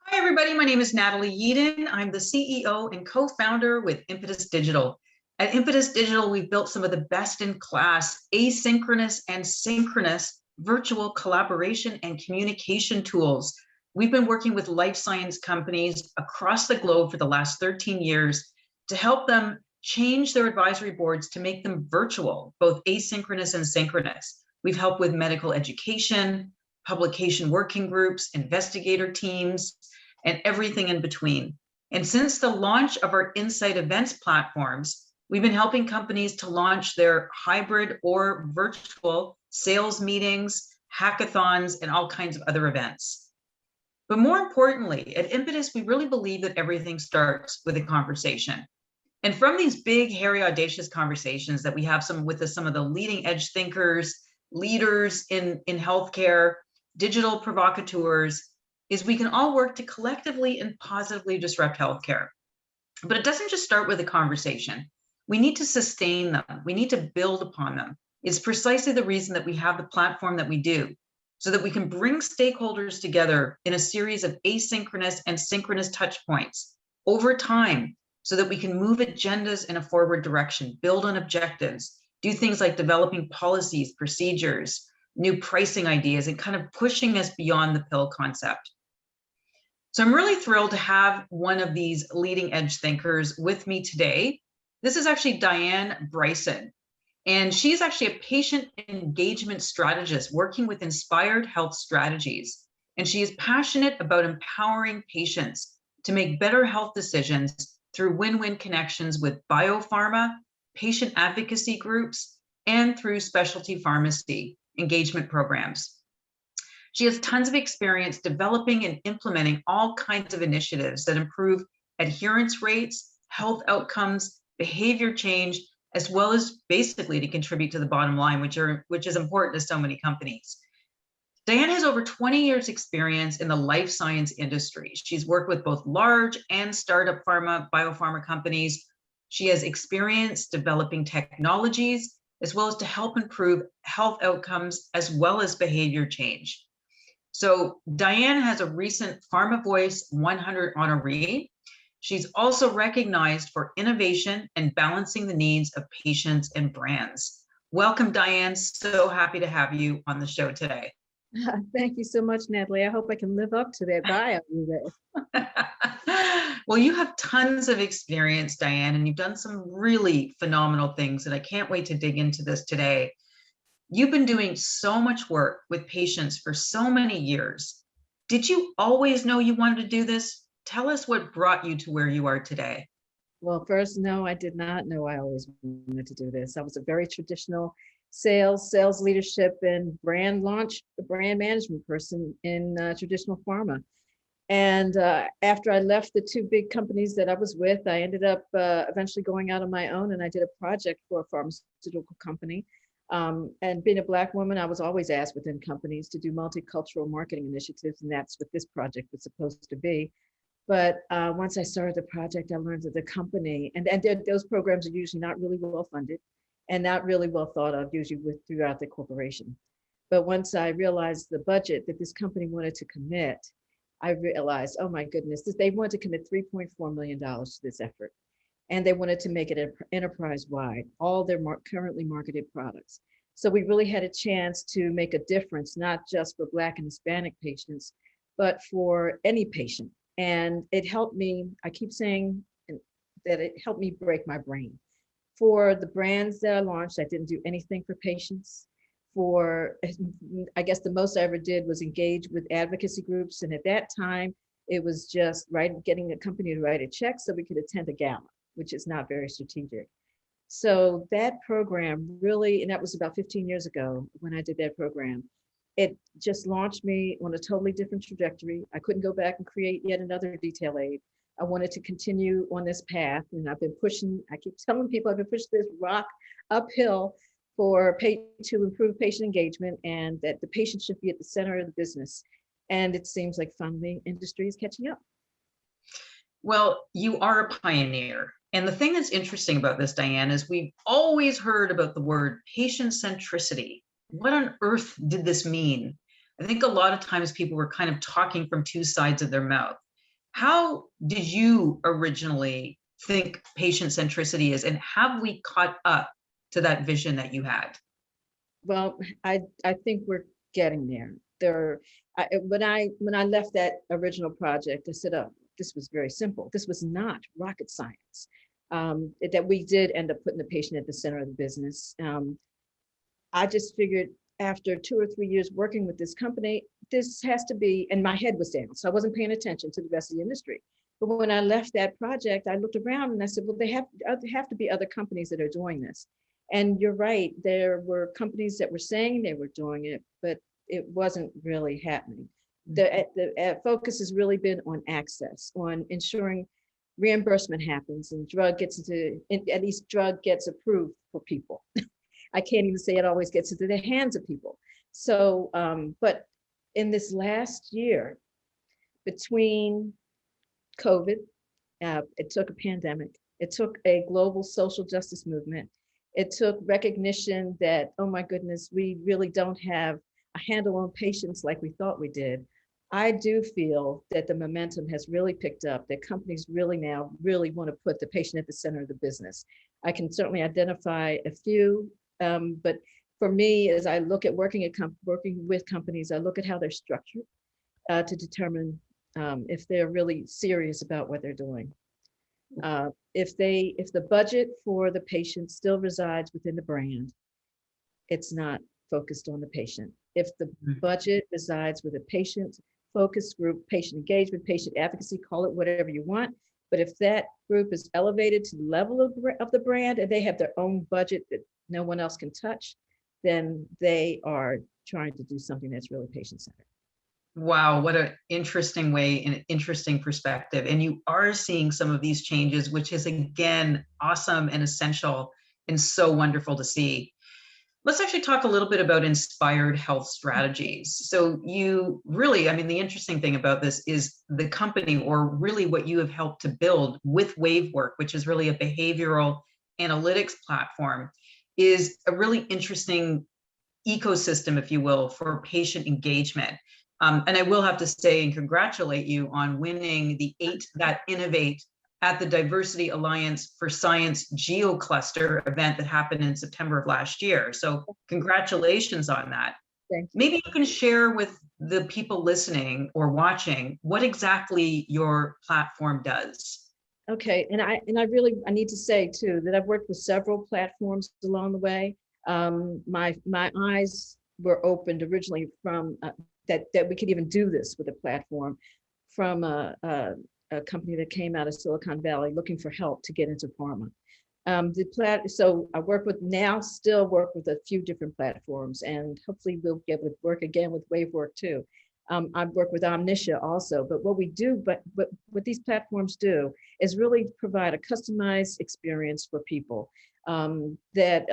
Hi, everybody. My name is Natalie Yeadon. I'm the CEO and co-founder with Impetus Digital. At Impetus Digital, we've built some of the best-in-class asynchronous and synchronous virtual collaboration and communication tools. We've been working with life science companies across the globe for the last 13 years to help them change their advisory boards to make them virtual, both asynchronous and synchronous. We've helped with medical education, publication working groups, investigator teams, and everything in between. And since the launch of our Insight Events platforms, we've been helping companies to launch their hybrid or virtual sales meetings, hackathons, and all kinds of other events. But more importantly, at Impetus, we really believe that everything starts with a conversation. And from these big, hairy, audacious conversations that we have with some of the leading edge thinkers, leaders in healthcare, digital provocateurs, is we can all work to collectively and positively disrupt healthcare. But it doesn't just start with a conversation. We need to sustain them. We need to build upon them. It's precisely the reason that we have the platform that we do, so that we can bring stakeholders together in a series of asynchronous and synchronous touch points over time, so that we can move agendas in a forward direction, build on objectives, do things like developing policies, procedures, new pricing ideas, and kind of pushing us beyond the pill concept. So I'm really thrilled to have one of these leading edge thinkers with me today. This is actually Dyan Bryson, and she's actually a patient engagement strategist working with Inspired Health Strategies. And she is passionate about empowering patients to make better health decisions through win-win connections with biopharma, patient advocacy groups, and through specialty pharmacy engagement programs. She has tons of experience developing and implementing all kinds of initiatives that improve adherence rates, health outcomes, behavior change, as well as basically to contribute to the bottom line, which is important to so many companies. Dyan has over 20 years experience in the life science industry. She's worked with both large and startup biopharma companies. She has experience developing technologies, as well as to help improve health outcomes, as well as behavior change. So Dyan has a recent Pharma Voice 100 honoree. She's also recognized for innovation and balancing the needs of patients and brands. Welcome, Dyan. So happy to have you on the show today. Thank you so much, Natalie. I hope I can live up to that bio. Well, you have tons of experience, Dyan, and you've done some really phenomenal things, and I can't wait to dig into this today. You've been doing so much work with patients for so many years. Did you always know you wanted to do this? Tell us what brought you to where you are today. Well, first, no, I did not know I always wanted to do this. I was a very traditional sales leadership, and brand management person in traditional pharma. And after I left the two big companies that I was with, I ended up eventually going out on my own, and I did a project for a pharmaceutical company. And being a Black woman, I was always asked within companies to do multicultural marketing initiatives, and that's what this project was supposed to be. But once I started the project, I learned that the company, and those programs are usually not really well funded and not really well thought of, usually throughout the corporation. But once I realized the budget that this company wanted to commit, I realized, oh my goodness, they wanted to commit $3.4 million to this effort. And they wanted to make it enterprise-wide, all their currently marketed products. So we really had a chance to make a difference, not just for Black and Hispanic patients, but for any patient. And it helped me, I keep saying that it helped me break my brain. For the brands that I launched, I didn't do anything for patients. I guess the most I ever did was engage with advocacy groups. And at that time, it was just getting a company to write a check so we could attend a gala, which is not very strategic. So that program really, and that was about 15 years ago when I did that program, it just launched me on a totally different trajectory. I couldn't go back and create yet another detail aid. I wanted to continue on this path, and I've been pushing, I keep telling people I've been pushing this rock uphill to improve patient engagement, and that the patient should be at the center of the business. And it seems like finally industry is catching up. Well, you are a pioneer. And the thing that's interesting about this, Dyan, is we've always heard about the word patient-centricity. What on earth did this mean? I think a lot of times people were kind of talking from two sides of their mouth. How did you originally think patient centricity is, and have we caught up to that vision that you had? Well, I think we're getting there. When I left that original project, I said, "Oh, this was very simple. This was not rocket science." That we did end up putting the patient at the center of the business. I just figured after 2 or 3 years working with this company, this has to be, and my head was down, so I wasn't paying attention to the rest of the industry. But when I left that project, I looked around and I said, well, there have to be other companies that are doing this. And you're right, there were companies that were saying they were doing it, but it wasn't really happening. The focus has really been on access, on ensuring reimbursement happens and at least drug gets approved for people. I can't even say it always gets into the hands of people. So, but in this last year, between COVID, it took a pandemic, it took a global social justice movement, it took recognition that, oh my goodness, we really don't have a handle on patients like we thought we did. I do feel that the momentum has really picked up, that companies really now really want to put the patient at the center of the business. I can certainly identify a few, but for me, as I look at working with companies, I look at how they're structured to determine if they're really serious about what they're doing. If the budget for the patient still resides within the brand, it's not focused on the patient. If the budget resides with a patient focus group, patient engagement, patient advocacy, call it whatever you want. But if that group is elevated to the level of the brand and they have their own budget that no one else can touch, then they are trying to do something that's really patient-centered. Wow, what an interesting way and an interesting perspective. And you are seeing some of these changes, which is again awesome and essential and so wonderful to see. Let's actually talk a little bit about inspired health strategies. So you really, I mean, the interesting thing about this is the company, or really what you have helped to build with WaveWork, which is really a behavioral analytics platform, is a really interesting ecosystem, if you will, for patient engagement. And I will have to say and congratulate you on winning the 8 That Innovate at the Diversity Alliance for Science GeoCluster event that happened in September of last year. So congratulations on that. Thank you. Maybe you can share with the people listening or watching what exactly your platform does. Okay, and I need to say too that I've worked with several platforms along the way. My eyes were opened originally from that we could even do this with a platform from a company that came out of Silicon Valley looking for help to get into pharma. So I still work with a few different platforms, and hopefully we'll be able to work again with WaveWork too. I work with Omniscia also, but what these platforms do is really provide a customized experience for people. So that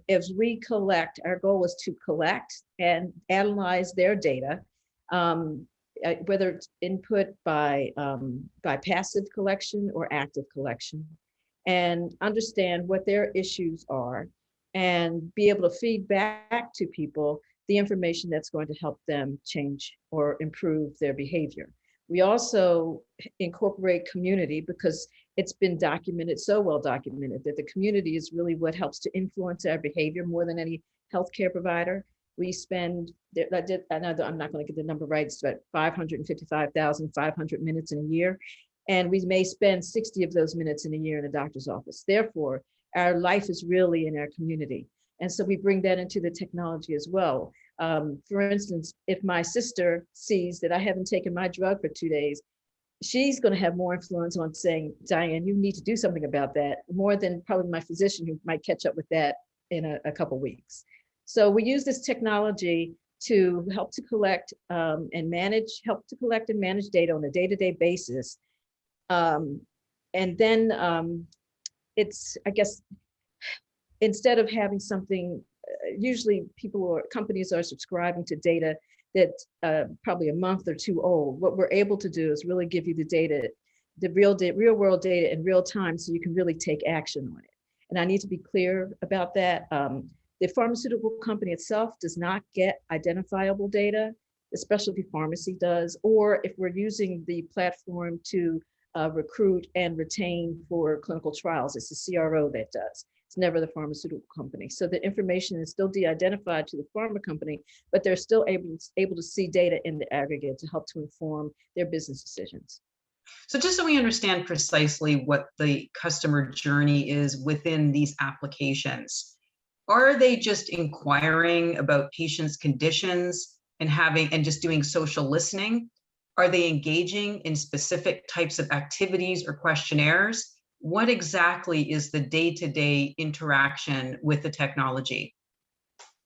as we collect, our goal is to collect and analyze their data, whether it's input by passive collection or active collection, and understand what their issues are and be able to feed back to people the information that's going to help them change or improve their behavior. We also incorporate community because it's been documented, so well documented, that the community is really what helps to influence our behavior more than any healthcare provider. We spend, I'm not going to get the number right, it's about 555,500 minutes in a year. And we may spend 60 of those minutes in a year in a doctor's office. Therefore, our life is really in our community. And so we bring that into the technology as well. For instance, if my sister sees that I haven't taken my drug for 2 days, she's going to have more influence on saying, Diane, you need to do something about that, more than probably my physician who might catch up with that in a couple of weeks. So we use this technology to help to collect and manage data on a day-to-day basis. And then it's, I guess, instead of having something, usually people or companies are subscribing to data that's probably a month or two old. What we're able to do is really give you the data, the real world data in real time, so you can really take action on it. And I need to be clear about that. The pharmaceutical company itself does not get identifiable data. the specialty pharmacy does, or if we're using the platform to recruit and retain for clinical trials, it's the CRO that does. It's never the pharmaceutical company. So the information is still de-identified to the pharma company, but they're still able to see data in the aggregate to help to inform their business decisions. So just so we understand precisely what the customer journey is within these applications, are they just inquiring about patients' conditions and just doing social listening? Are they engaging in specific types of activities or questionnaires? What exactly is the day-to-day interaction with the technology?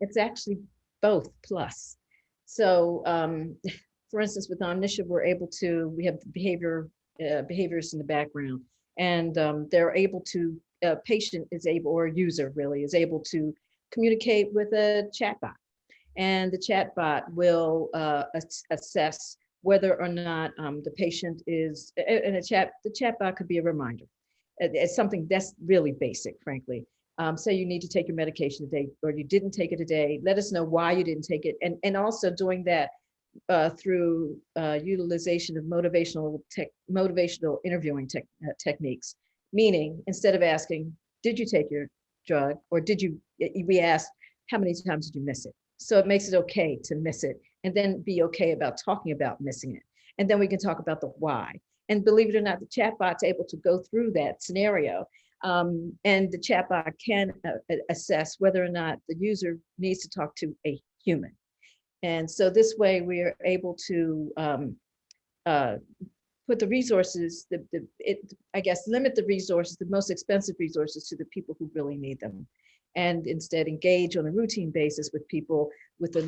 It's actually both plus. So for instance, with Omniscia, we have behaviors in the background, and they're able to, patient is able, or user really is able to communicate with a chatbot, and the chatbot will assess whether or not the patient is, and the chatbot could be a reminder. It's something that's really basic, frankly. Say you need to take your medication today, or you didn't take it today, let us know why you didn't take it. And also doing that through utilization of motivational interviewing techniques. Meaning, instead of asking, did you take your drug, or we ask, how many times did you miss it? So it makes it okay to miss it, and then be okay about talking about missing it. And then we can talk about the why. And believe it or not, the chatbot's able to go through that scenario. And the chatbot can assess whether or not the user needs to talk to a human. And so this way we are able to put the resources, limit the resources, the most expensive resources, to the people who really need them. And instead engage on a routine basis with people with the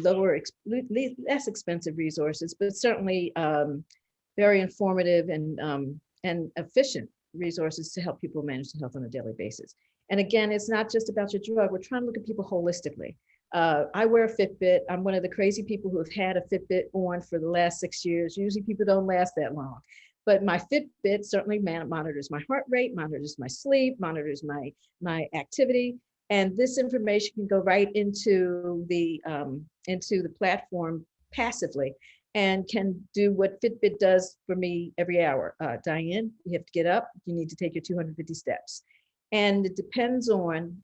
less expensive resources, but certainly very informative and efficient resources to help people manage their health on a daily basis. And again, it's not just about your drug. We're trying to look at people holistically. I wear a Fitbit. I'm one of the crazy people who have had a Fitbit on for the last 6 years. Usually people don't last that long. But my Fitbit certainly monitors my heart rate, monitors my sleep, monitors my activity. And this information can go right into the platform passively, and can do what Fitbit does for me every hour. Diane, you have to get up. You need to take your 250 steps. And it depends on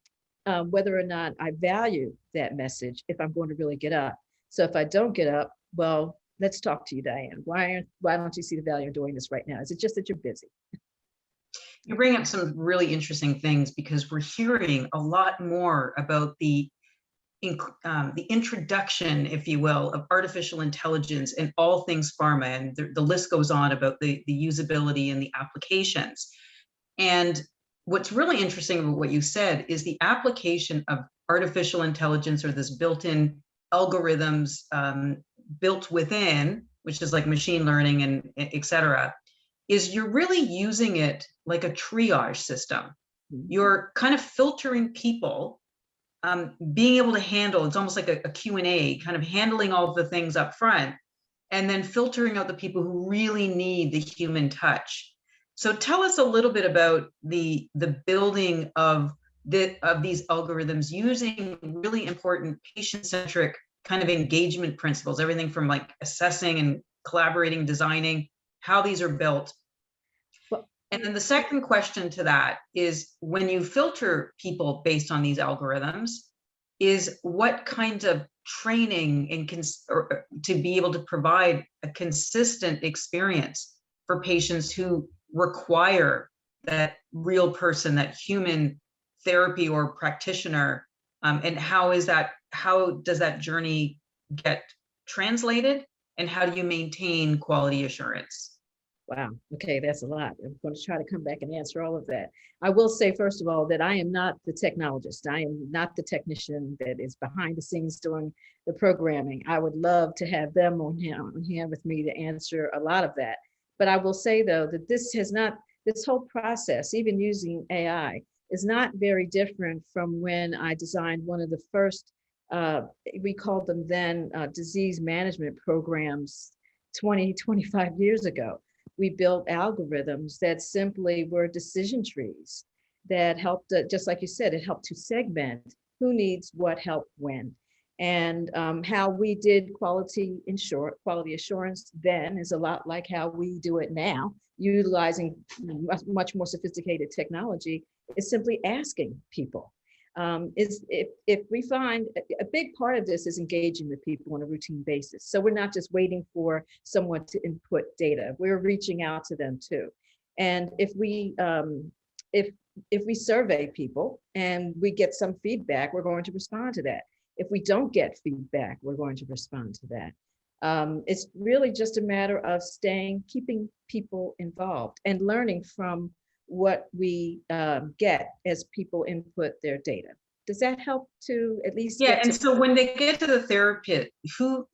whether or not I value that message, if I'm going to really get up. So if I don't get up, well, let's talk to you, Diane. Why don't you see the value in doing this right now? Is it just that you're busy? You bring up some really interesting things, because we're hearing a lot more about the introduction, if you will, of artificial intelligence in all things pharma, and the list goes on about the usability and the applications. And what's really interesting about what you said is the application of artificial intelligence, or this built-in algorithms built within, which is like machine learning and et cetera, is you're really using it like a triage system. You're kind of filtering people, being able to handle, it's almost like a Q&A, kind of handling all of the things up front, and then filtering out the people who really need the human touch. So tell us a little bit about the building of these algorithms using really important patient-centric kind of engagement principles, everything from like assessing and collaborating, designing, how these are built. And then the second question to that is, when you filter people based on these algorithms, is what kind of training and to be able to provide a consistent experience for patients who require that real person, that human therapy or practitioner, and how does that journey get translated, and how do you maintain quality assurance? Wow. Okay, that's a lot. I'm going to try to come back and answer all of that. I will say, first of all, that I am not the technologist. I am not the technician that is behind the scenes doing the programming. I would love to have them on hand with me to answer a lot of that. But I will say, though, that this whole process, even using AI, is not very different from when I designed one of the first, we called them then disease management programs 25 years ago. We built algorithms that simply were decision trees that helped, just like you said, it helped to segment who needs what help when. And how we did quality assurance then is a lot like how we do it now, utilizing much more sophisticated technology, is simply asking people. Is if we find a big part of this is engaging with people on a routine basis. So we're not just waiting for someone to input data, we're reaching out to them too. And if we survey people and we get some feedback, we're going to respond to that. If we don't get feedback, we're going to respond to that. It's really just a matter of keeping people involved and learning from what we get as people input their data. Does that help to at least Yeah, and so when they get to the therapist, who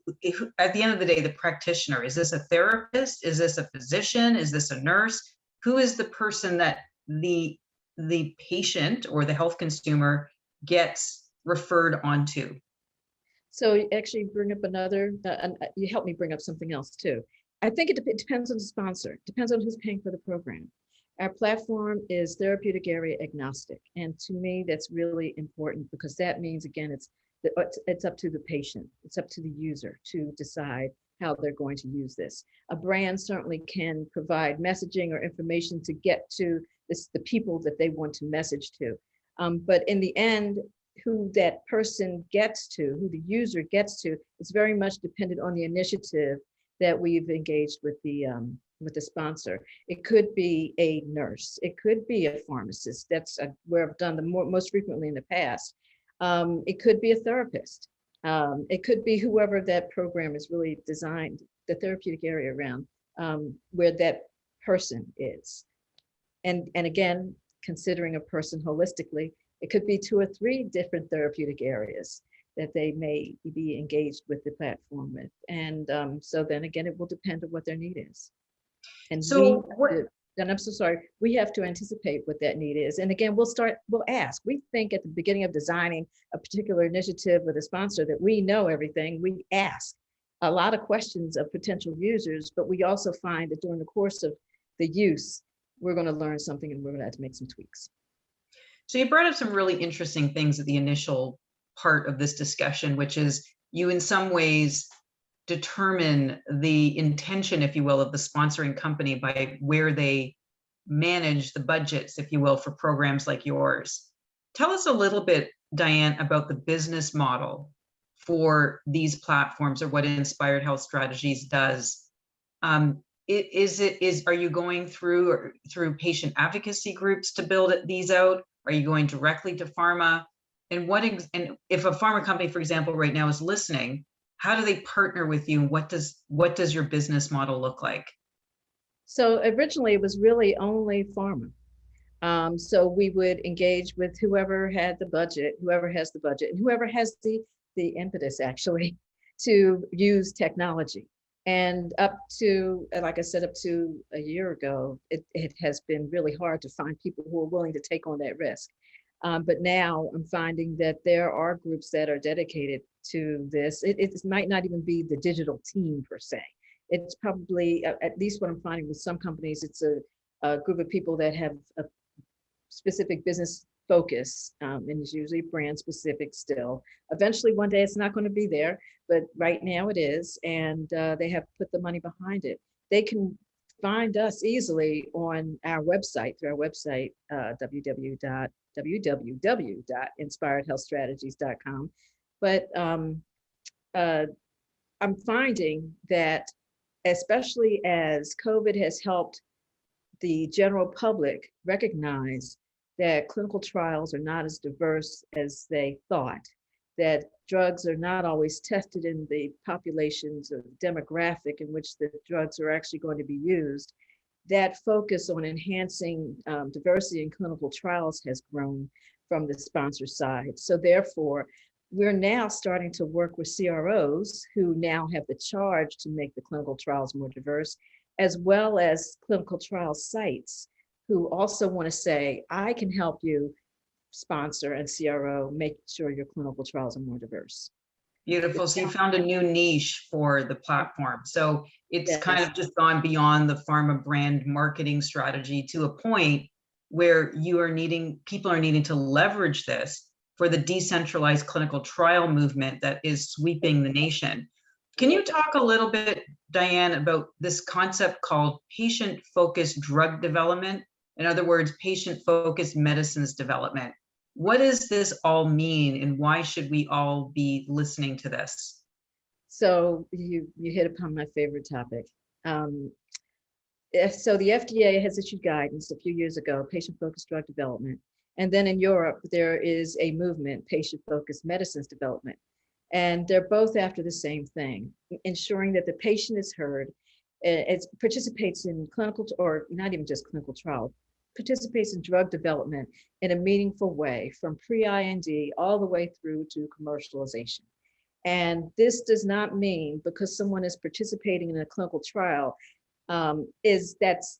at the end of the day, the practitioner, is this a therapist? Is this a physician? Is this a nurse? Who is the person that the patient or the health consumer gets referred onto? So you actually bring up another, you helped me bring up something else too. I think it depends on the sponsor, depends on who's paying for the program. Our platform is therapeutic area agnostic. And to me, that's really important because that means, again, it's up to the patient, it's up to the user to decide how they're going to use this. A brand certainly can provide messaging or information to get to the people that they want to message to. But in the end, who that person gets to, who the user gets to, is very much dependent on the initiative that we've engaged with the sponsor. It could be a nurse, it could be a pharmacist. That's where I've done the most frequently in the past. It could be a therapist. It could be whoever that program is really designed, the therapeutic area around, where that person is. And again, considering a person holistically, it could be 2 or 3 different therapeutic areas that they may be engaged with the platform with. And so then again, it will depend on what their need is. And so and I'm so sorry, we have to anticipate what that need is. And again, we'll ask. We think at the beginning of designing a particular initiative with a sponsor that we know everything. We ask a lot of questions of potential users, but we also find that during the course of the use, we're going to learn something and we're going to have to make some tweaks. So you brought up some really interesting things at the initial part of this discussion, which is you in some ways determine the intention, if you will, of the sponsoring company by where they manage the budgets, if you will, for programs like yours. Tell us a little bit, Dyan, about the business model for these platforms or what Inspired Health Strategies does. Are you going through patient advocacy groups to build these out? Are you going directly to pharma? And if a pharma company, for example, right now is listening, how do they partner with you? What does your business model look like? So originally it was really only pharma. So we would engage with whoever has the budget, and whoever has the impetus actually to use technology. And up to, like I said, up to a year ago, it has been really hard to find people who are willing to take on that risk. But now I'm finding that there are groups that are dedicated to this. It might not even be the digital team per se. It's probably, at least what I'm finding with some companies, it's a group of people that have a specific business focus, and it's usually brand specific still. Eventually one day it's not going to be there, but right now it is, and they have put the money behind it. They can find us easily on our website, through our website, www.inspiredhealthstrategies.com. But I'm finding that, especially as COVID has helped the general public recognize that clinical trials are not as diverse as they thought, that drugs are not always tested in the populations or demographic in which the drugs are actually going to be used, that focus on enhancing diversity in clinical trials has grown from the sponsor side. So therefore, we're now starting to work with CROs who now have the charge to make the clinical trials more diverse, as well as clinical trial sites who also want to say, I can help you, sponsor and CRO, make sure your clinical trials are more diverse. Beautiful. So you found a new niche for the platform. So it's Yes. kind of just gone beyond the pharma brand marketing strategy to a point where people are needing to leverage this for the decentralized clinical trial movement that is sweeping the nation. Can you talk a little bit, Dyan, about this concept called patient-focused drug development? In other words, patient-focused medicines development. What does this all mean, and why should we all be listening to this? So you hit upon my favorite topic. So the FDA has issued guidance a few years ago, patient-focused drug development. And then in Europe, there is a movement, patient-focused medicines development. And they're both after the same thing, ensuring that the patient is heard, it participates in clinical, or not even just clinical trial, participates in drug development in a meaningful way from pre-IND all the way through to commercialization. And this does not mean because someone is participating in a clinical trial, that's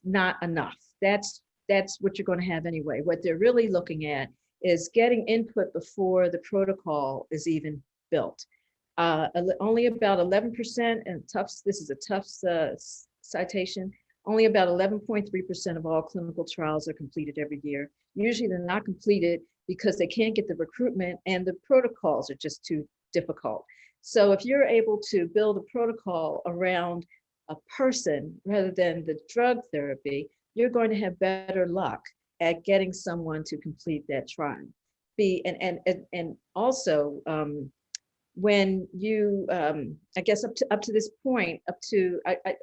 not enough. That's what you're going to have anyway. What they're really looking at is getting input before the protocol is even built. Only about 11%, and this is a Tufts citation, only about 11.3% of all clinical trials are completed every year. Usually they're not completed because they can't get the recruitment and the protocols are just too difficult. So if you're able to build a protocol around a person rather than the drug therapy, you're going to have better luck at getting someone to complete that trial. And also when you, I guess up to this point,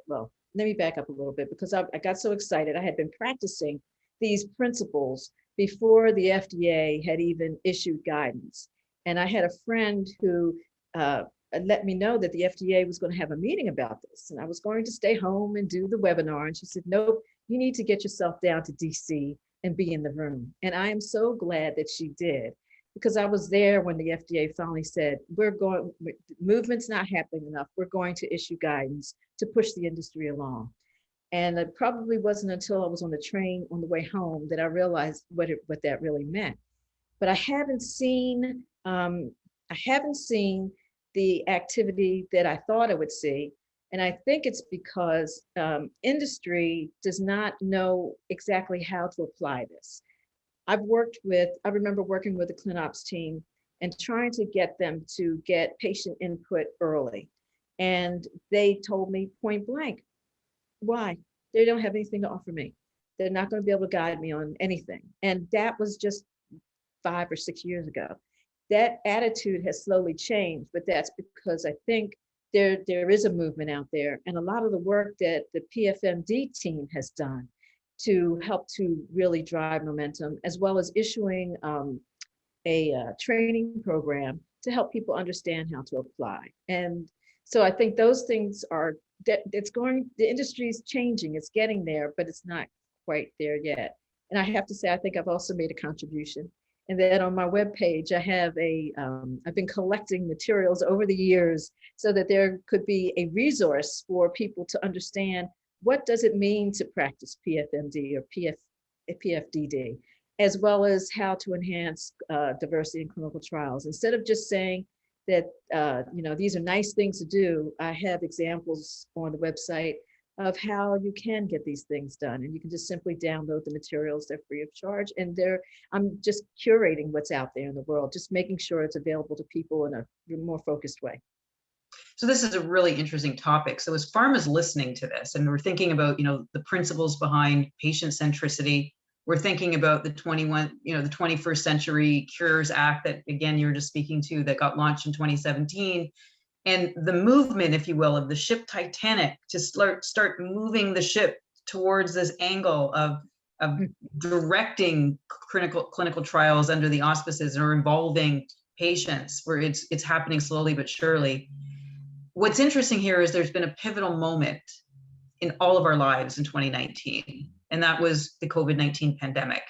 well, let me back up a little bit because I got so excited. I had been practicing these principles before the FDA had even issued guidance. And I had a friend who let me know that the FDA was going to have a meeting about this. And I was going to stay home and do the webinar. And she said, nope, you need to get yourself down to DC and be in the room. And I am so glad that she did, because I was there when the FDA finally said, movement's not happening enough. We're going to issue guidance to push the industry along. And it probably wasn't until I was on the train on the way home that I realized what that really meant. But I haven't seen the activity that I thought I would see. And I think it's because industry does not know exactly how to apply this. I remember working with the ClinOps team and trying to get them to get patient input early. And they told me point blank, why? They don't have anything to offer me. They're not going to be able to guide me on anything. And that was just 5 or 6 years ago. That attitude has slowly changed, but that's because I think there is a movement out there, and a lot of the work that the PFMD team has done to help to really drive momentum, as well as issuing a training program to help people understand how to apply. And so I think those things are, the industry is changing, it's getting there, but it's not quite there yet. And I have to say, I think I've also made a contribution. And then on my webpage, I have I've been collecting materials over the years so that there could be a resource for people to understand what does it mean to practice PFMD or PFDD, as well as how to enhance diversity in clinical trials. Instead of just saying that these are nice things to do, I have examples on the website of how you can get these things done. And you can just simply download the materials, they're free of charge. And I'm just curating what's out there in the world, just making sure it's available to people in a more focused way. So this is a really interesting topic. So as pharma's listening to this, and we're thinking about, the principles behind patient centricity, we're thinking about the 21st Century Cures Act that, again, you were just speaking to, that got launched in 2017. And the movement, if you will, of the ship Titanic to start moving the ship towards this angle of directing clinical trials under the auspices or involving patients, where it's happening slowly but surely. What's interesting here is there's been a pivotal moment in all of our lives in 2019, and that was the COVID-19 pandemic.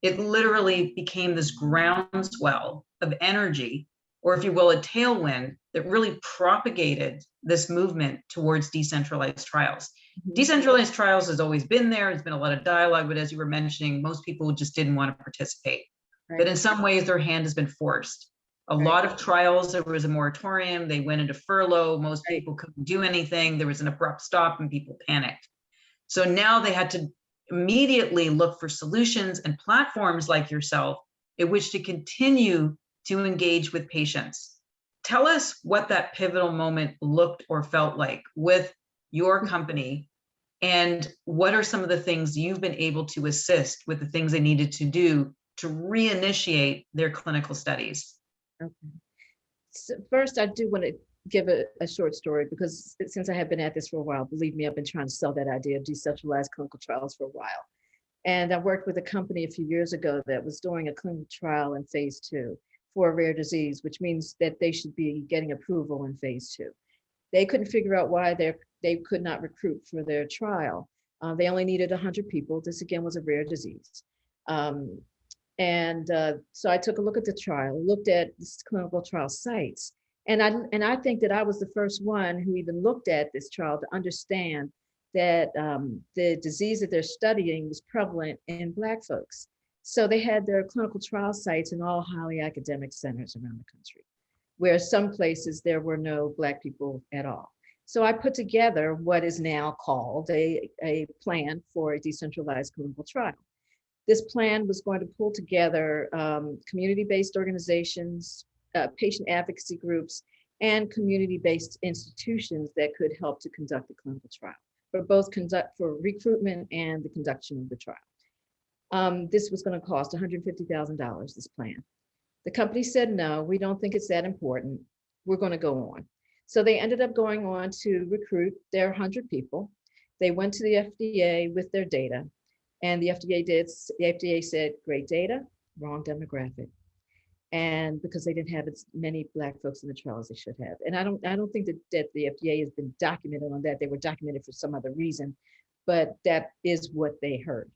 It literally became this groundswell of energy, or if you will, a tailwind that really propagated this movement towards decentralized trials. Mm-hmm. Decentralized trials has always been there. There's been a lot of dialogue, but as you were mentioning, most people just didn't want to participate. Right. But in some ways, their hand has been forced. A lot of trials, there was a moratorium, they went into furlough, most people couldn't do anything, there was an abrupt stop and people panicked. So now they had to immediately look for solutions, and platforms like yourself in which to continue to engage with patients. Tell us what that pivotal moment looked or felt like with your company, and what are some of the things you've been able to assist with the things they needed to do to reinitiate their clinical studies? Okay. So first, I do want to give a short story, because since I have been at this for a while, believe me, I've been trying to sell that idea of decentralized clinical trials for a while. And I worked with a company a few years ago that was doing a clinical trial in phase 2 for a rare disease, which means that they should be getting approval in phase 2. They couldn't figure out why they could not recruit for their trial. They only needed 100 people. This again was a rare disease. So I took a look at the trial, looked at this clinical trial sites, and I think that I was the first one who even looked at this trial to understand that the disease that they're studying was prevalent in Black folks. So they had their clinical trial sites in all highly academic centers around the country, where some places there were no Black people at all. So I put together what is now called a plan for a decentralized clinical trial. This plan was going to pull together community-based organizations, patient advocacy groups, and community-based institutions that could help to conduct the clinical trial, for recruitment and the conduction of the trial. This was going to cost $150,000, this plan. The company said, no, we don't think it's that important. We're going to go on. So they ended up going on to recruit their 100 people. They went to the FDA with their data, and the FDA said, great data, wrong demographic. And because they didn't have as many Black folks in the trial as they should have. And I don't think that the FDA has been documented on that. They were documented for some other reason, but that is what they heard.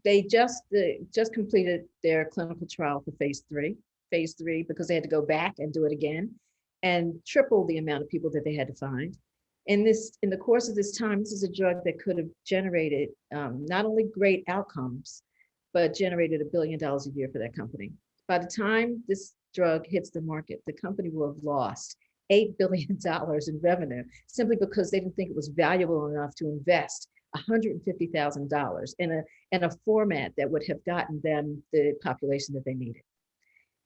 They just completed their clinical trial for phase 3, because they had to go back and do it again and triple the amount of people that they had to find. In the course of this time, this is a drug that could have generated not only great outcomes, but generated $1 billion a year for that company. By the time this drug hits the market, the company will have lost $8 billion in revenue, simply because they didn't think it was valuable enough to invest $150,000 in a format that would have gotten them the population that they needed.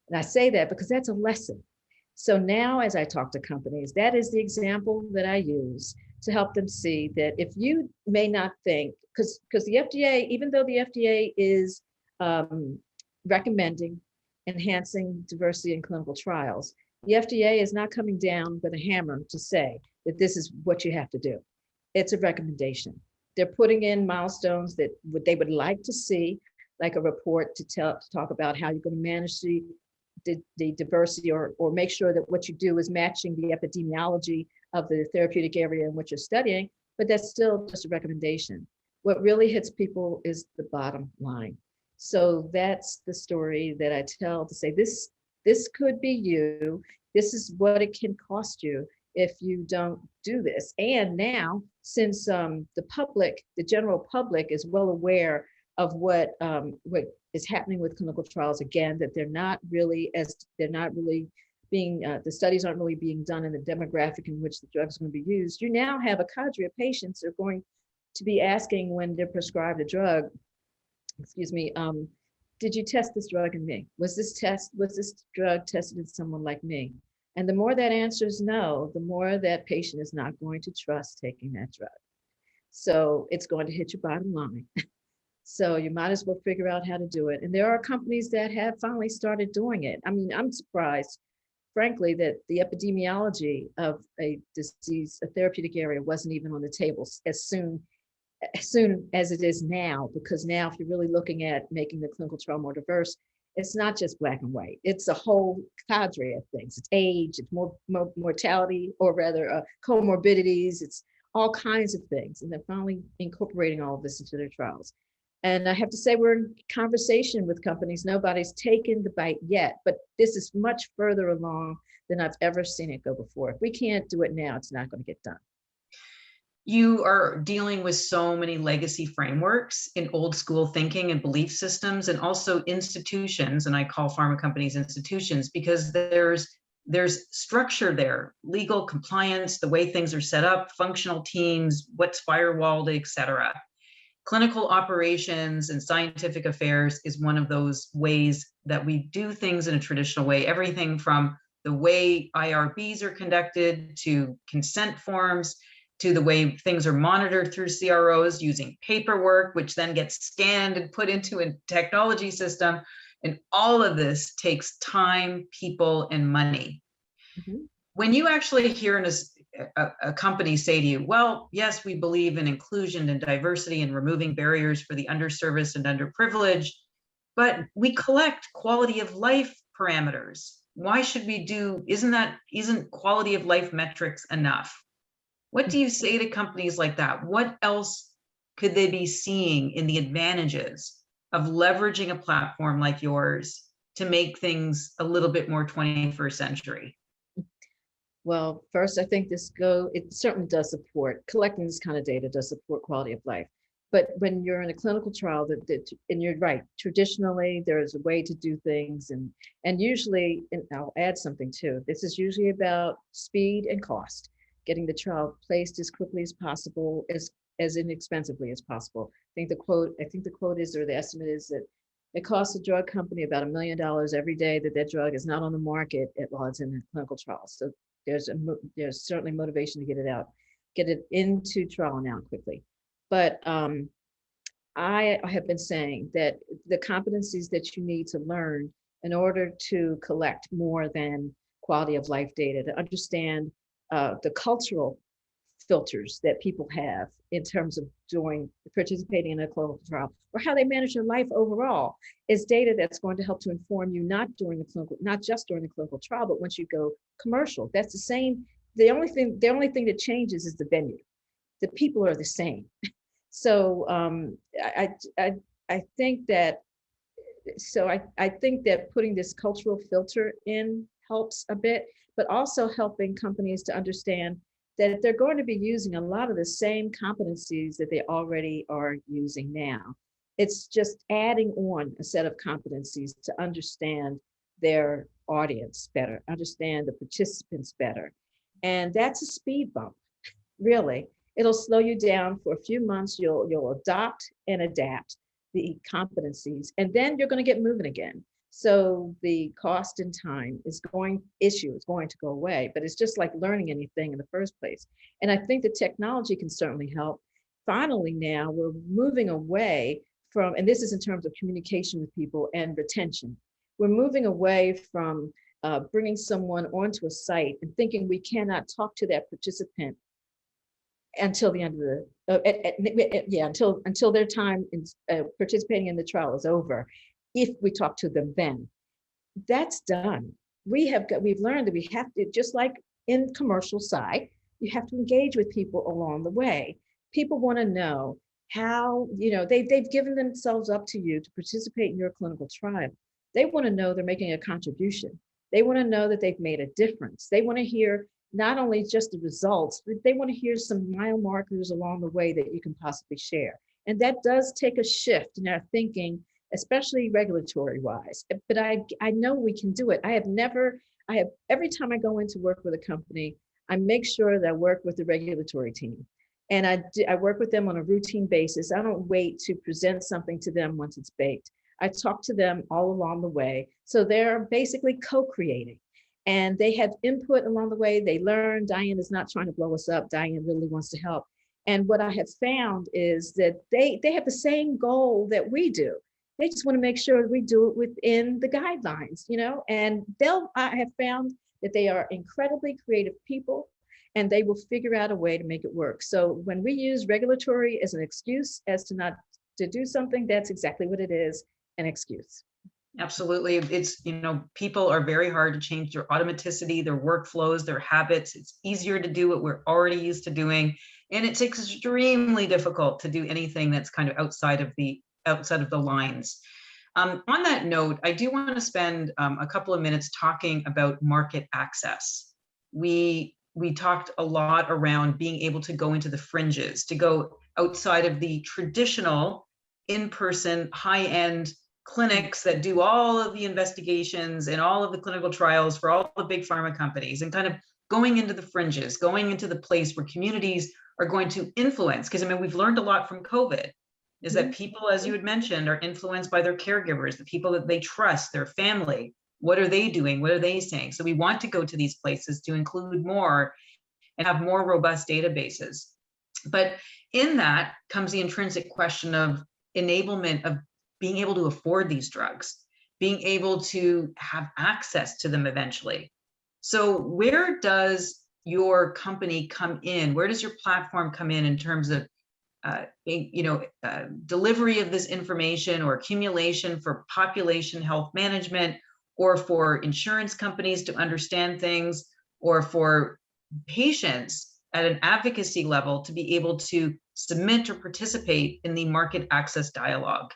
And I say that because that's a lesson. So now, as I talk to companies, that is the example that I use to help them see that if you may not think, because the FDA, even though the FDA is recommending enhancing diversity in clinical trials, the FDA is not coming down with a hammer to say that this is what you have to do. It's a recommendation. They're putting in milestones that they would like to see, like a report to talk about how you're going to manage the diversity, or make sure that what you do is matching the epidemiology of the therapeutic area in which you're studying, but that's still just a recommendation. What really hits people is the bottom line. So that's the story that I tell, to say this could be you. This is what it can cost you if you don't do this. And now, since the general public is well aware of what is happening with clinical trials, again, that the studies aren't really being done in the demographic in which the drug is going to be used. You now have a cadre of patients that are going to be asking, when they're prescribed a drug, did you test this drug in me? Was this drug tested in someone like me? And the more that answer is no, the more that patient is not going to trust taking that drug. So it's going to hit your bottom line. So you might as well figure out how to do it. And there are companies that have finally started doing it. I mean, I'm surprised, frankly, that the epidemiology of a disease, a therapeutic area, wasn't even on the table as soon as it is now, because now if you're really looking at making the clinical trial more diverse, it's not just Black and white. It's a whole cadre of things. It's age, it's more mortality, or rather comorbidities. It's all kinds of things. And they're finally incorporating all of this into their trials. And I have to say, we're in conversation with companies. Nobody's taken the bite yet, but this is much further along than I've ever seen it go before. If we can't do it now, it's not going to get done. You are dealing with so many legacy frameworks in old school thinking and belief systems, and also institutions, and I call pharma companies institutions because there's structure there, legal compliance, the way things are set up, functional teams, what's firewalled, et cetera. clinical operations and scientific affairs is one of those ways that we do things in a traditional way. Everything from the way IRBs are conducted, to consent forms, to the way things are monitored through CROs using paperwork, which then gets scanned and put into a technology system. And all of this takes time, people, and money. Mhm. When you actually hear a company say to you, well, yes, we believe in inclusion and diversity and removing barriers for the underserviced and underprivileged, but we collect quality of life parameters. Why should we do, isn't quality of life metrics enough? What do you say to companies like that? What else could they be seeing in the advantages of leveraging a platform like yours to make things a little bit more 21st century? Well, first, I think it certainly does support, collecting this kind of data does support quality of life. But when you're in a clinical trial, and you're right, traditionally, there's a way to do things. And usually, and I'll add something too, this is usually about speed and cost, getting the trial placed as quickly as possible, as inexpensively as possible. I think the quote is, or the estimate is, that it costs a drug company about $1 million every day that drug is not on the market while it's in the clinical trial. So there's certainly motivation to get it into trial now quickly. But I have been saying that the competencies that you need to learn in order to collect more than quality of life data, to understand the cultural filters that people have in terms of participating in a clinical trial, or how they manage their life overall, is data that's going to help to inform you not just during the clinical trial, but once you go commercial. That's the same. The only thing that changes is the venue. The people are the same. So I think that putting this cultural filter in helps a bit, but also helping companies to understand that they're going to be using a lot of the same competencies that they already are using now. It's just adding on a set of competencies to understand their audience better, understand the participants better. And that's a speed bump, really. It'll slow you down for a few months. You'll adopt and adapt the competencies, and then you're going to get moving again. So the cost and time is going to go away, but it's just like learning anything in the first place. And I think the technology can certainly help. Finally, now we're moving away from, and this is in terms of communication with people and retention, we're moving away from bringing someone onto a site and thinking we cannot talk to that participant until the end of until their time in participating in the trial is over. If we talk to them then, that's done. We've learned that we have to, just like in commercial side, you have to engage with people along the way. People want to know how, they've given themselves up to you to participate in your clinical trial. They want to know they're making a contribution. They want to know that they've made a difference. They want to hear not only just the results, but they want to hear some mile markers along the way that you can possibly share. And that does take a shift in our thinking, especially regulatory wise. But I know we can do it. Every time I go into work with a company, I make sure that I work with the regulatory team. And I work with them on a routine basis. I don't wait to present something to them once it's baked. I talk to them all along the way. So they're basically co-creating. And they have input along the way. They learn. Diane is not trying to blow us up. Diane really wants to help. And what I have found is that they have the same goal that we do. They just want to make sure we do it within the guidelines, and I have found that they are incredibly creative people, and they will figure out a way to make it work. So when we use regulatory as an excuse as to not to do something, that's exactly what it is, an excuse. Absolutely. It's, people are very hard to change their automaticity, their workflows, their habits. It's easier to do what we're already used to doing. And it's extremely difficult to do anything that's kind of outside of the lines. On that note, I do want to spend a couple of minutes talking about market access. We talked a lot around being able to go into the fringes, to go outside of the traditional in-person high-end clinics that do all of the investigations and all of the clinical trials for all the big pharma companies, and kind of going into the fringes, going into the place where communities are going to influence. Because we've learned a lot from COVID. is that people, as you had mentioned, are influenced by their caregivers, the people that they trust, their family. What are they doing? What are they saying? So we want to go to these places to include more and have more robust databases. But in that comes the intrinsic question of enablement of being able to afford these drugs, being able to have access to them eventually. So where does your company come in? Where does your platform come in terms of delivery of this information or accumulation for population health management, or for insurance companies to understand things, or for patients at an advocacy level to be able to submit or participate in the market access dialogue?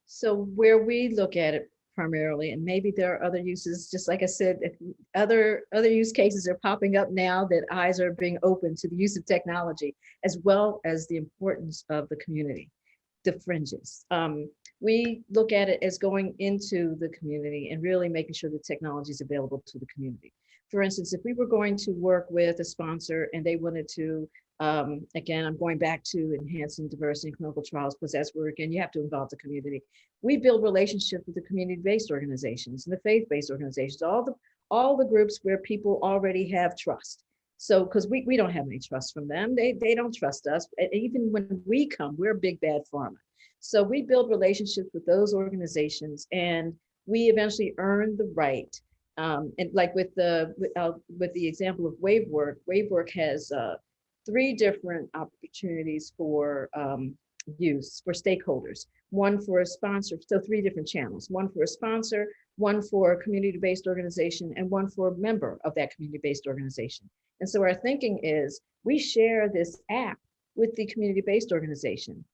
So where we look at it primarily, and maybe there are other uses, just like I said, if other use cases are popping up now that eyes are being opened to the use of technology, as well as the importance of the community, the fringes. We look at it as going into the community and really making sure that technology is available to the community. For instance, if we were going to work with a sponsor and they wanted to, again, I'm going back to enhancing diversity in clinical trials, because that's where, again, you have to involve the community. We build relationships with the community-based organizations and the faith-based organizations, all the groups where people already have trust. So, because we don't have any trust from them, they don't trust us. And even when we come, we're big bad pharma. So we build relationships with those organizations, and we eventually earn the right. And like with the example of WaveWork has 3 different opportunities for use for stakeholders. One for a sponsor, so 3 different channels. One for a sponsor, one for a community-based organization, and one for a member of that community-based organization. And so our thinking is we share this app with the community-based organization.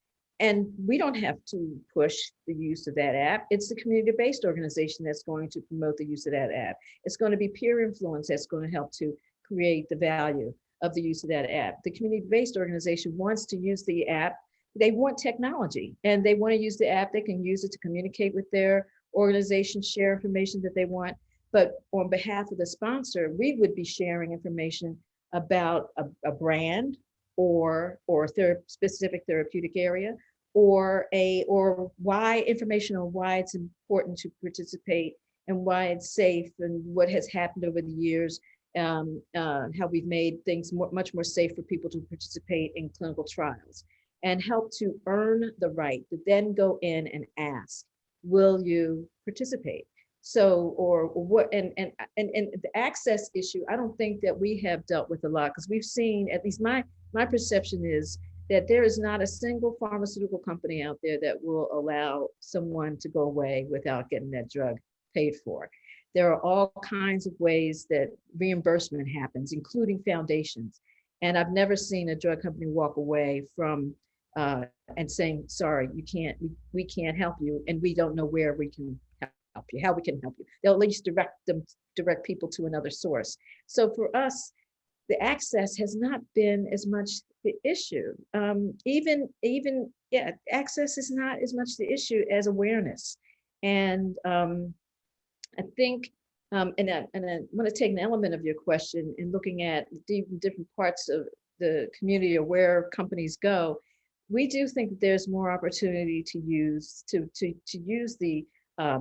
And we don't have to push the use of that app. It's the community-based organization that's going to promote the use of that app. It's going to be peer influence that's going to help to create the value of the use of that app. The community-based organization wants to use the app. They want technology and they want to use the app. They can use it to communicate with their organization, share information that they want. But on behalf of the sponsor, we would be sharing information about a brand or specific therapeutic area, or why information on why it's important to participate and why it's safe and what has happened over the years, how we've made things much more safe for people to participate in clinical trials, and help to earn the right to then go in and ask, will you participate? So, or what, and the access issue, I don't think that we have dealt with a lot, because we've seen, at least my perception is that there is not a single pharmaceutical company out there that will allow someone to go away without getting that drug paid for. There are all kinds of ways that reimbursement happens, including foundations. And I've never seen a drug company walk away from and saying, sorry, we can't help you, and we don't know where we can help you, how we can help you. They'll at least direct people to another source. So for us, the access has not been as much the issue. Access is not as much the issue as awareness. And I think, and I want to take an element of your question in looking at different parts of the community or where companies go. We do think that there's more opportunity to use the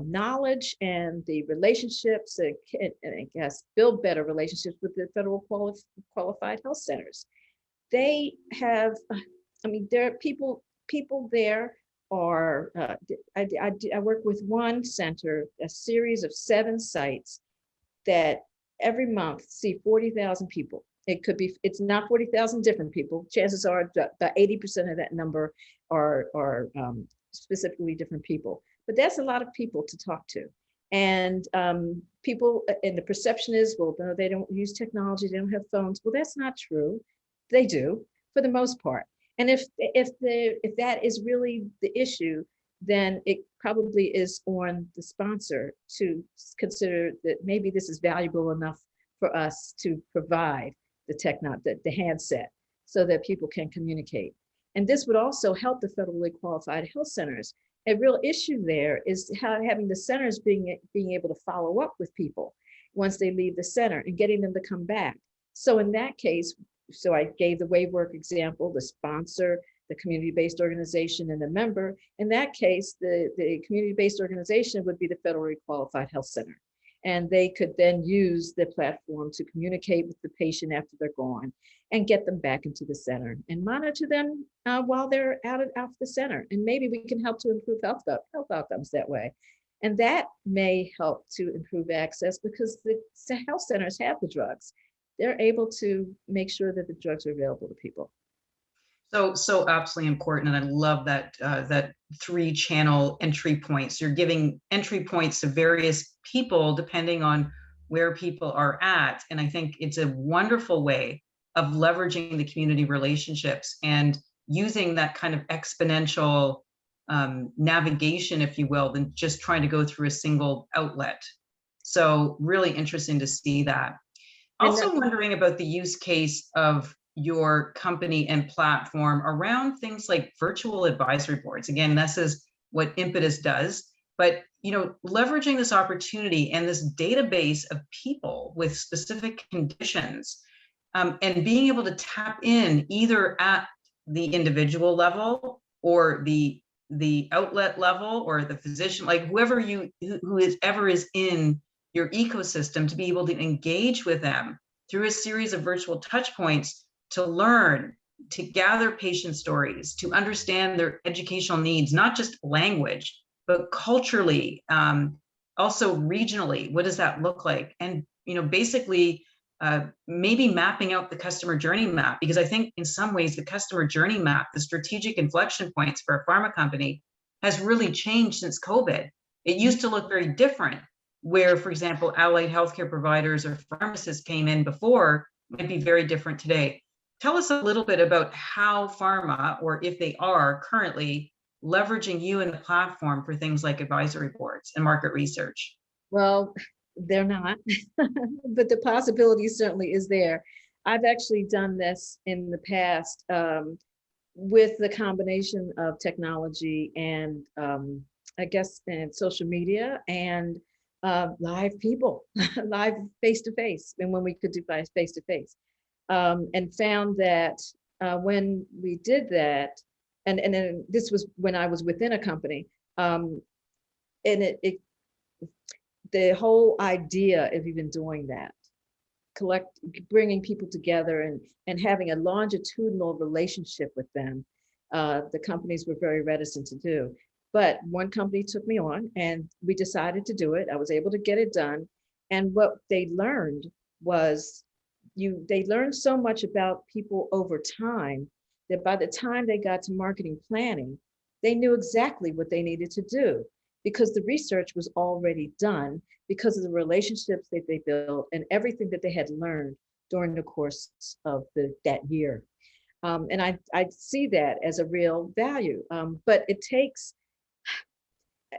knowledge and the relationships, and I guess build better relationships with the federal qualified health centers. They have, there are people there are, I work with one center, a series of 7 sites that every month see 40,000 people. It's not 40,000 different people. Chances are about 80% of that number are specifically different people. But that's a lot of people to talk to. And people, and the perception is, well, no, they don't use technology, they don't have phones. Well, that's not true. They do, for the most part. And if that is really the issue, then it probably is on the sponsor to consider that maybe this is valuable enough for us to provide the handset so that people can communicate. And this would also help the federally qualified health centers. A real issue there is having the centers being able to follow up with people once they leave the center and getting them to come back. So in that case, so I gave the WaveWork example, the sponsor the community-based organization and the member. In that case, the community-based organization would be the federally qualified health center. And they could then use the platform to communicate with the patient after they're gone and get them back into the center and monitor them while they're out of the center. And maybe we can help to improve health outcomes that way. And that may help to improve access because the health centers have the drugs. They're able to make sure that the drugs are available to people. So absolutely important. And I love that, that 3-channel entry points. You're giving entry points to various people depending on where people are at. And I think it's a wonderful way of leveraging the community relationships and using that kind of exponential navigation, if you will, than just trying to go through a single outlet. So really interesting to see that. Also wondering about the use case of your company and platform around things like virtual advisory boards. Again, this is what Impetus does, but leveraging this opportunity and this database of people with specific conditions, and being able to tap in either at the individual level or the outlet level or the physician, like whoever who is in your ecosystem, to be able to engage with them through a series of virtual touch points to learn, to gather patient stories, to understand their educational needs, not just language, but culturally, also regionally. What does that look like? And basically maybe mapping out the customer journey map, because I think in some ways the customer journey map, the strategic inflection points for a pharma company, has really changed since COVID. It used to look very different, where, for example, allied healthcare providers or pharmacists came in before might be very different today. Tell us a little bit about how pharma, or if they are currently leveraging you and the platform for things like advisory boards and market research. Well, they're not, but the possibility certainly is there. I've actually done this in the past with the combination of technology and I guess and social media and live people, live face-to-face, and when we could do face-to-face. And found that when we did that, and then this was when I was within a company, and the whole idea of even doing that, bringing people together and having a longitudinal relationship with them, the companies were very reticent to do. But one company took me on and we decided to do it. I was able to get it done. And what they learned was they learned so much about people over time that by the time they got to marketing planning, they knew exactly what they needed to do because the research was already done, because of the relationships that they built and everything that they had learned during the course of that year. And I see that as a real value, but it takes,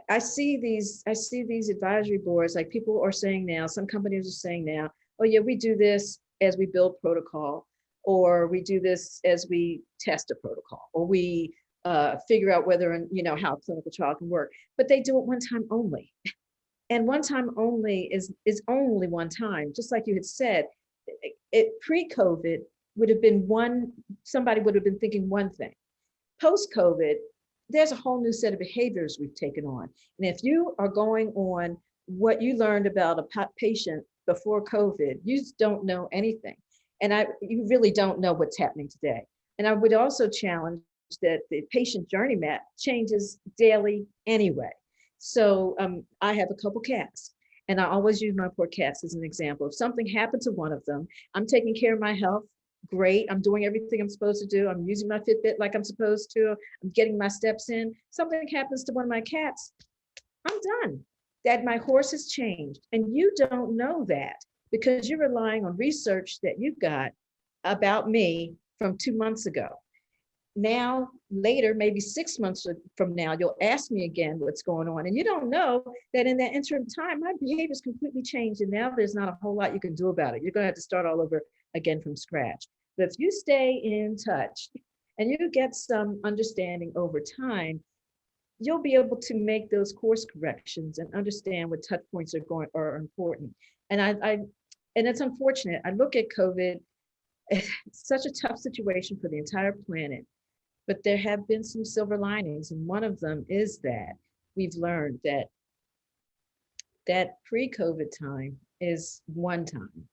I see these advisory boards, like people are saying now, some companies are saying now, oh yeah, we do this as we build protocol, or we do this as we test a protocol, or we figure out whether how a clinical trial can work, but they do it one time only. And one time only is only one time, just like you had said. Pre-COVID would have been somebody would have been thinking one thing. Post-COVID, there's a whole new set of behaviors we've taken on. And if you are going on what you learned about a patient before COVID, you just don't know anything. And you really don't know what's happening today. And I would also challenge that the patient journey map changes daily anyway. So I have a couple cats, and I always use my poor cats as an example. If something happened to one of them, I'm taking care of my health. Great. I'm doing everything I'm supposed to do. I'm using my Fitbit like I'm supposed to. I'm getting my steps in. Something happens to one of my cats, I'm done. That my horse has changed. And you don't know that because you're relying on research that you've got about me from 2 months ago. Now, later, maybe 6 months from now, you'll ask me again what's going on. And you don't know that in that interim time, my behavior's completely changed. And now there's not a whole lot you can do about it. You're going to have to start all over again from scratch. But if you stay in touch and you get some understanding over time, you'll be able to make those course corrections and understand what touch points are important. And and it's unfortunate. I look at COVID, it's such a tough situation for the entire planet. but there have been some silver linings. And one of them is that we've learned that pre-COVID time is one time.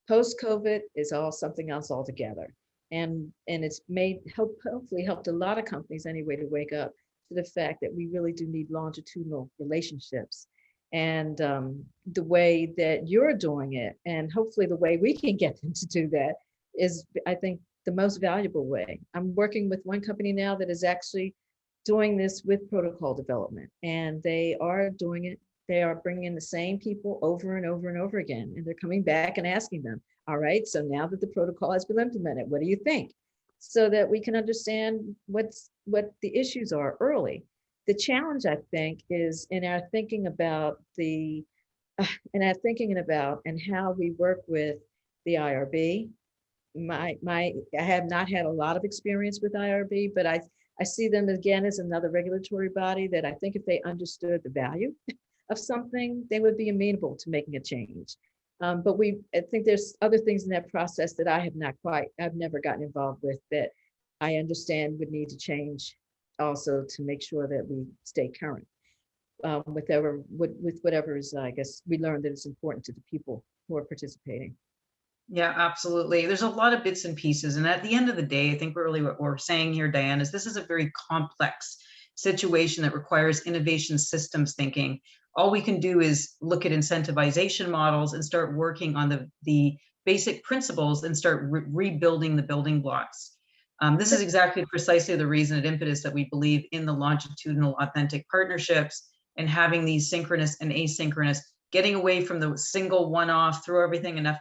Post-COVID is all something else altogether. And it's hopefully helped a lot of companies anyway to wake up to the fact that we really do need longitudinal relationships. And the way that you're doing it, and hopefully the way we can get them to do that, is, I think, the most valuable way. I'm working with one company now that is actually doing this with protocol development, and they are doing it. They are bringing in the same people over and over and over again, and they're coming back and asking them, all right, so now that the protocol has been implemented, what do you think? So that we can understand what the issues are early. The challenge, I think, is in our thinking about and how we work with the IRB. I have not had a lot of experience with IRB, but I see them again as another regulatory body that I think if they understood the value of something, they would be amenable to making a change. But I think there's other things in that process that I've never gotten involved with that I understand would need to change also to make sure that we stay current with whatever is, I guess, we learned that it's important to the people who are participating. Yeah, absolutely. There's a lot of bits and pieces. And at the end of the day, I think really what we're saying here, Diane, is this is a very complex situation that requires innovation systems thinking. All we can do is look at incentivization models and start working on the basic principles and start rebuilding the building blocks. This is exactly precisely the reason at Impetus that we believe in the longitudinal authentic partnerships and having these synchronous and asynchronous, getting away from the single one-off, throw everything enough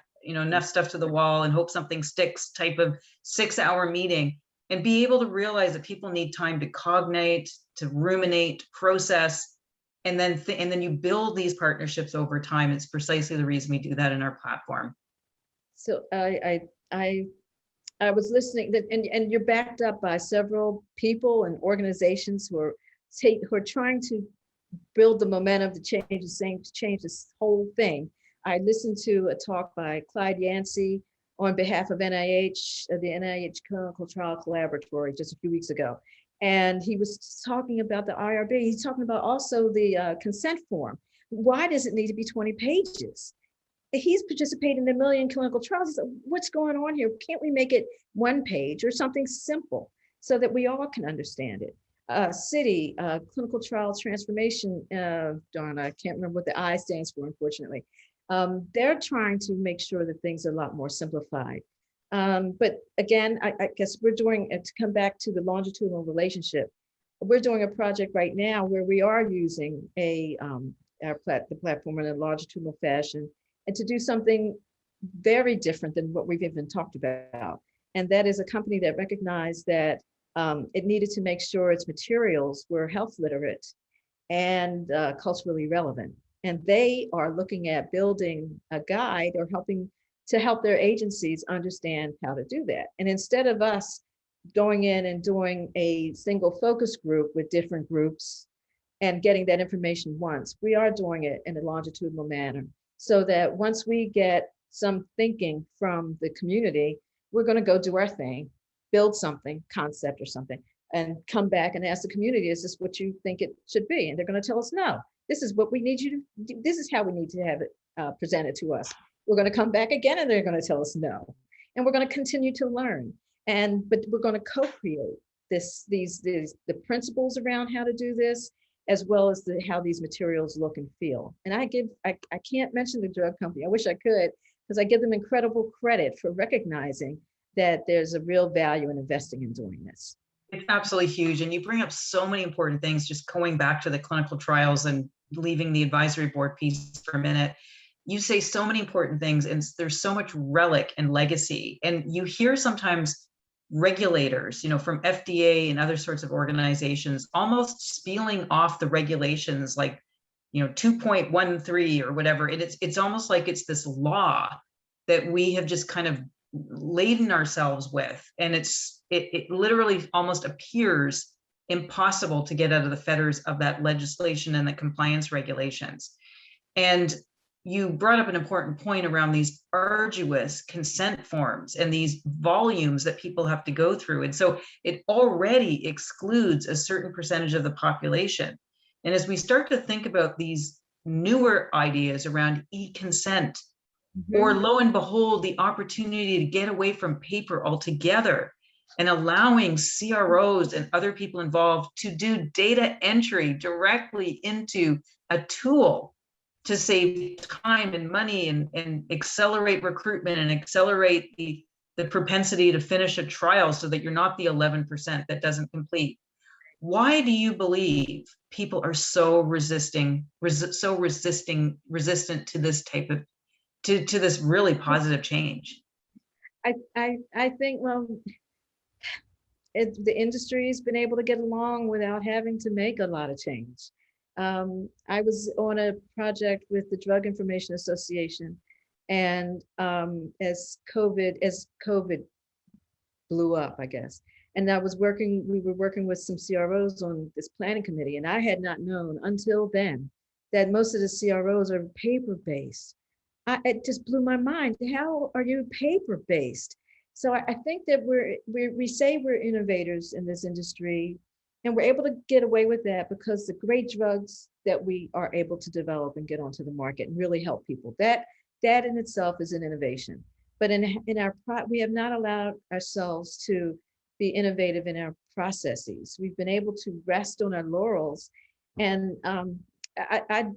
stuff to the wall and hope something sticks type of 6-hour meeting, and be able to realize that people need time to cognate, to ruminate, process, and then you build these partnerships over time. It's precisely the reason we do that in our platform. So I was listening, and you're backed up by several people and organizations who are trying to build the momentum to change this whole thing. I listened to a talk by Clyde Yancey on behalf of NIH, the NIH Clinical Trial Collaboratory, just a few weeks ago. And he was talking about the IRB. He's talking about also the consent form. Why does it need to be 20 pages? He's participating in 1 million clinical trials. He said, what's going on here? Can't we make it 1 page or something simple so that we all can understand it? City, Clinical Trial Transformation, darn, I can't remember what the I stands for, unfortunately. They're trying to make sure that things are a lot more simplified. But again, I guess we're doing, to come back to the longitudinal relationship, we're doing a project right now where we are using the platform in a longitudinal fashion, and to do something very different than what we've even talked about. And that is a company that recognized that it needed to make sure its materials were health literate and culturally relevant. And they are looking at building a guide or helping their agencies understand how to do that. And instead of us going in and doing a single focus group with different groups and getting that information once, we are doing it in a longitudinal manner, so that once we get some thinking from the community, we're going to go do our thing, build something, concept or something, and come back and ask the community, is this what you think it should be? And they're going to tell us, no, this is what we need you to do. This is how we need to have it presented to us. We're going to come back again and they're going to tell us no. And we're going to continue to learn. But we're going to co-create the principles around how to do this, as well as how these materials look and feel. And I can't mention the drug company. I wish I could, because I give them incredible credit for recognizing that there's a real value in investing in doing this. It's absolutely huge. And you bring up so many important things, just going back to the clinical trials and leaving the advisory board piece for a minute. You say so many important things, and there's so much relic and legacy. And you hear sometimes regulators, from FDA and other sorts of organizations, almost spieling off the regulations like, 2.13 or whatever. It's almost like it's this law that we have just kind of laden ourselves with. And it literally almost appears impossible to get out of the fetters of that legislation and the compliance regulations. And you brought up an important point around these arduous consent forms and these volumes that people have to go through. And so it already excludes a certain percentage of the population. And as we start to think about these newer ideas around e-consent, or lo and behold, the opportunity to get away from paper altogether and allowing CROs and other people involved to do data entry directly into a tool to save time and money and accelerate recruitment and accelerate the propensity to finish a trial so that you're not the 11% that doesn't complete. Why do you believe people are so resistant to this type of, to this really positive change? I think, well, the industry has been able to get along without having to make a lot of change. I was on a project with the Drug Information Association, and as COVID blew up, I guess, and we were working with some CROs on this planning committee, and I had not known until then that most of the CROs are paper-based. It just blew my mind. How are you paper-based? So I think that we say we're innovators in this industry, and we're able to get away with that because the great drugs that we are able to develop and get onto the market and really help people, that in itself is an innovation. But we have not allowed ourselves to be innovative in our processes. We've been able to rest on our laurels, and I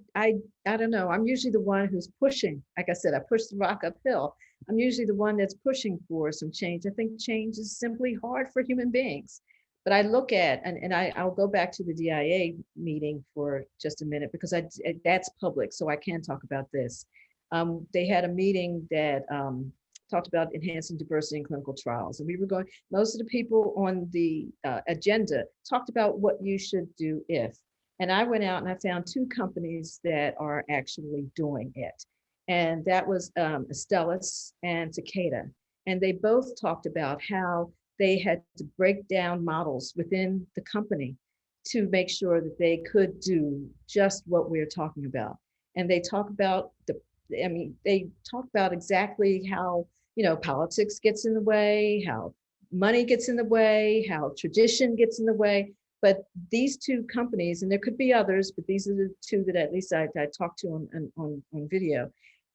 don't know. I'm usually the one who's pushing. Like I said, I push the rock uphill. I'm usually the one that's pushing for some change. I think change is simply hard for human beings. But I look at, and I'll go back to the DIA meeting for just a minute because that's public, so I can talk about this. They had a meeting that talked about enhancing diversity in clinical trials. And we were going, most of the people on the agenda talked about what you should do if. And I went out and I found 2 companies that are actually doing it. And that was Astellas and Takeda. And they both talked about how they had to break down models within the company to make sure that they could do just what we're talking about. And they talk about they talk about exactly how, politics gets in the way, how money gets in the way, how tradition gets in the way. But these 2 companies, and there could be others, but these are the 2 that at least I talked to on video,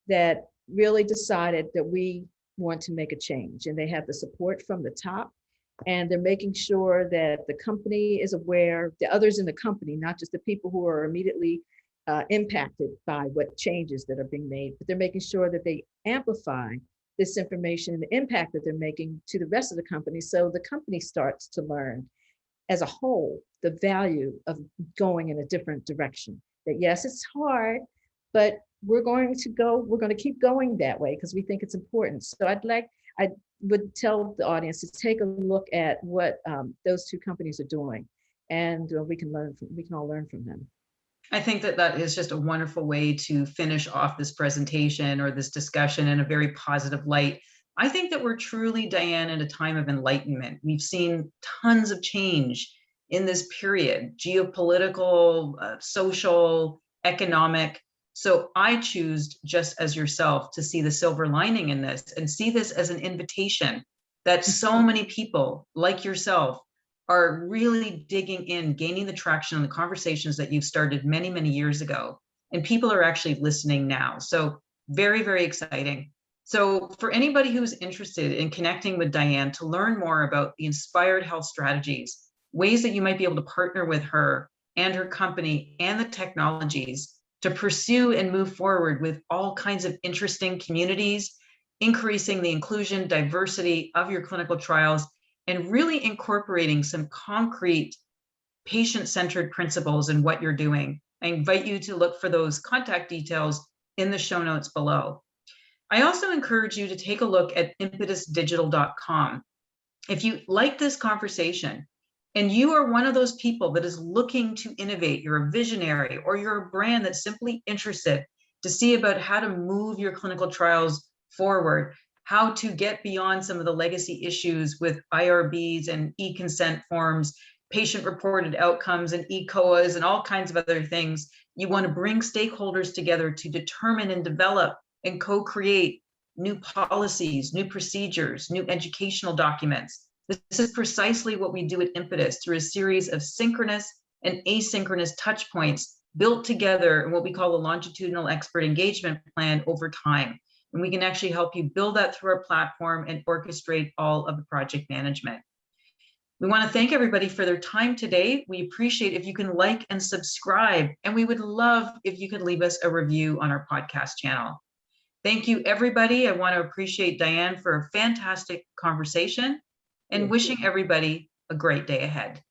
that really decided that we want to make a change. And they have the support from the top, and they're making sure that the company is aware, the others in the company, not just the people who are immediately impacted by what changes that are being made, but they're making sure that they amplify this information and the impact that they're making to the rest of the company. So the company starts to learn as a whole the value of going in a different direction. That yes, it's hard, but we're going to keep going that way because we think it's important. So I would tell the audience to take a look at what those 2 companies are doing, and we can all learn from them. I think that is just a wonderful way to finish off this presentation or this discussion in a very positive light. I think that we're truly, Diane, in a time of enlightenment. We've seen tons of change in this period, geopolitical, social, economic. So I choose, just as yourself, to see the silver lining in this and see this as an invitation that so many people like yourself are really digging in, gaining the traction on the conversations that you've started many, many years ago. And people are actually listening now. So very, very exciting. So for anybody who's interested in connecting with Diane to learn more about the inspired health strategies, ways that you might be able to partner with her and her company and the technologies to pursue and move forward with all kinds of interesting communities, increasing the inclusion, diversity of your clinical trials, and really incorporating some concrete patient-centered principles in what you're doing. I invite you to look for those contact details in the show notes below. I also encourage you to take a look at impetusdigital.com. If you like this conversation and you are one of those people that is looking to innovate, you're a visionary, or you're a brand that's simply interested to see about how to move your clinical trials forward, how to get beyond some of the legacy issues with IRBs and e-consent forms, patient-reported outcomes and ECOAs and all kinds of other things. You want to bring stakeholders together to determine and develop and co-create new policies, new procedures, new educational documents. This is precisely what we do at Impetus through a series of synchronous and asynchronous touch points built together in what we call a longitudinal expert engagement plan over time. And we can actually help you build that through our platform and orchestrate all of the project management. We want to thank everybody for their time today. We appreciate if you can like and subscribe, and we would love if you could leave us a review on our podcast channel. Thank you, everybody. I want to appreciate Dyan for a fantastic conversation and wishing everybody a great day ahead.